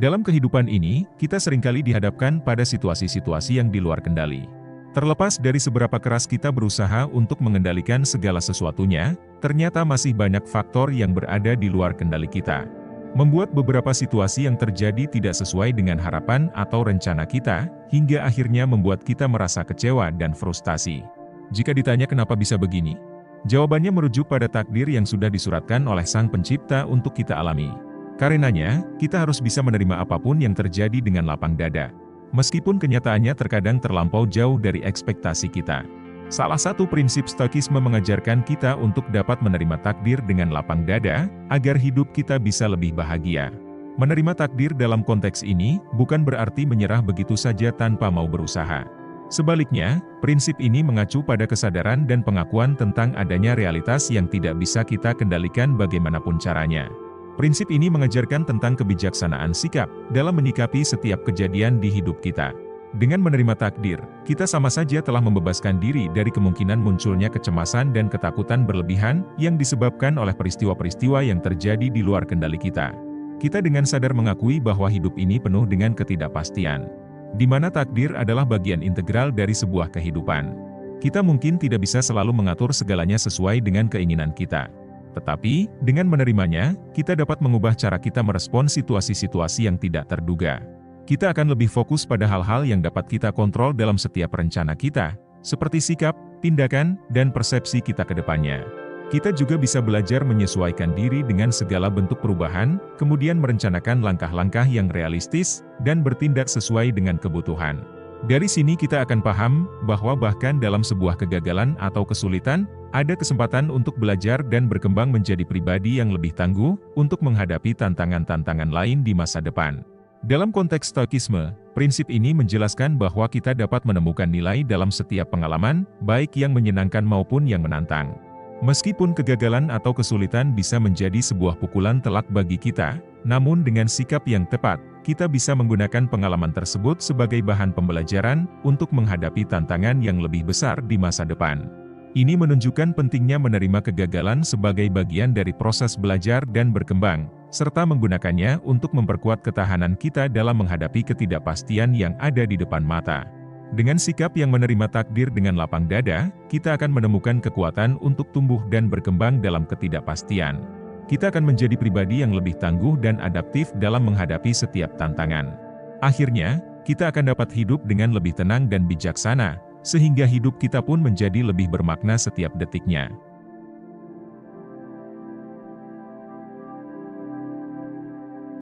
Dalam kehidupan ini, kita seringkali dihadapkan pada situasi-situasi yang di luar kendali. Terlepas dari seberapa keras kita berusaha untuk mengendalikan segala sesuatunya, ternyata masih banyak faktor yang berada di luar kendali kita. Membuat beberapa situasi yang terjadi tidak sesuai dengan harapan atau rencana kita, hingga akhirnya membuat kita merasa kecewa dan frustasi. Jika ditanya kenapa bisa begini, jawabannya merujuk pada takdir yang sudah disuratkan oleh Sang Pencipta untuk kita alami. Karenanya, kita harus bisa menerima apapun yang terjadi dengan lapang dada. Meskipun kenyataannya terkadang terlampau jauh dari ekspektasi kita. Salah satu prinsip Stoikisme mengajarkan kita untuk dapat menerima takdir dengan lapang dada, agar hidup kita bisa lebih bahagia. Menerima takdir dalam konteks ini, bukan berarti menyerah begitu saja tanpa mau berusaha. Sebaliknya, prinsip ini mengacu pada kesadaran dan pengakuan tentang adanya realitas yang tidak bisa kita kendalikan bagaimanapun caranya. Prinsip ini mengajarkan tentang kebijaksanaan sikap dalam menyikapi setiap kejadian di hidup kita. Dengan menerima takdir, kita sama saja telah membebaskan diri dari kemungkinan munculnya kecemasan dan ketakutan berlebihan yang disebabkan oleh peristiwa-peristiwa yang terjadi di luar kendali kita. Kita dengan sadar mengakui bahwa hidup ini penuh dengan ketidakpastian, di mana takdir adalah bagian integral dari sebuah kehidupan. Kita mungkin tidak bisa selalu mengatur segalanya sesuai dengan keinginan kita. Tetapi, dengan menerimanya, kita dapat mengubah cara kita merespons situasi-situasi yang tidak terduga. Kita akan lebih fokus pada hal-hal yang dapat kita kontrol dalam setiap rencana kita, seperti sikap, tindakan, dan persepsi kita ke depannya. Kita juga bisa belajar menyesuaikan diri dengan segala bentuk perubahan, kemudian merencanakan langkah-langkah yang realistis, dan bertindak sesuai dengan kebutuhan. Dari sini kita akan paham bahwa bahkan dalam sebuah kegagalan atau kesulitan, ada kesempatan untuk belajar dan berkembang menjadi pribadi yang lebih tangguh untuk menghadapi tantangan-tantangan lain di masa depan. Dalam konteks Stoikisme, prinsip ini menjelaskan bahwa kita dapat menemukan nilai dalam setiap pengalaman, baik yang menyenangkan maupun yang menantang. Meskipun kegagalan atau kesulitan bisa menjadi sebuah pukulan telak bagi kita, namun dengan sikap yang tepat, kita bisa menggunakan pengalaman tersebut sebagai bahan pembelajaran untuk menghadapi tantangan yang lebih besar di masa depan. Ini menunjukkan pentingnya menerima kegagalan sebagai bagian dari proses belajar dan berkembang, serta menggunakannya untuk memperkuat ketahanan kita dalam menghadapi ketidakpastian yang ada di depan mata. Dengan sikap yang menerima takdir dengan lapang dada, kita akan menemukan kekuatan untuk tumbuh dan berkembang dalam ketidakpastian. Kita akan menjadi pribadi yang lebih tangguh dan adaptif dalam menghadapi setiap tantangan. Akhirnya, kita akan dapat hidup dengan lebih tenang dan bijaksana, sehingga hidup kita pun menjadi lebih bermakna setiap detiknya.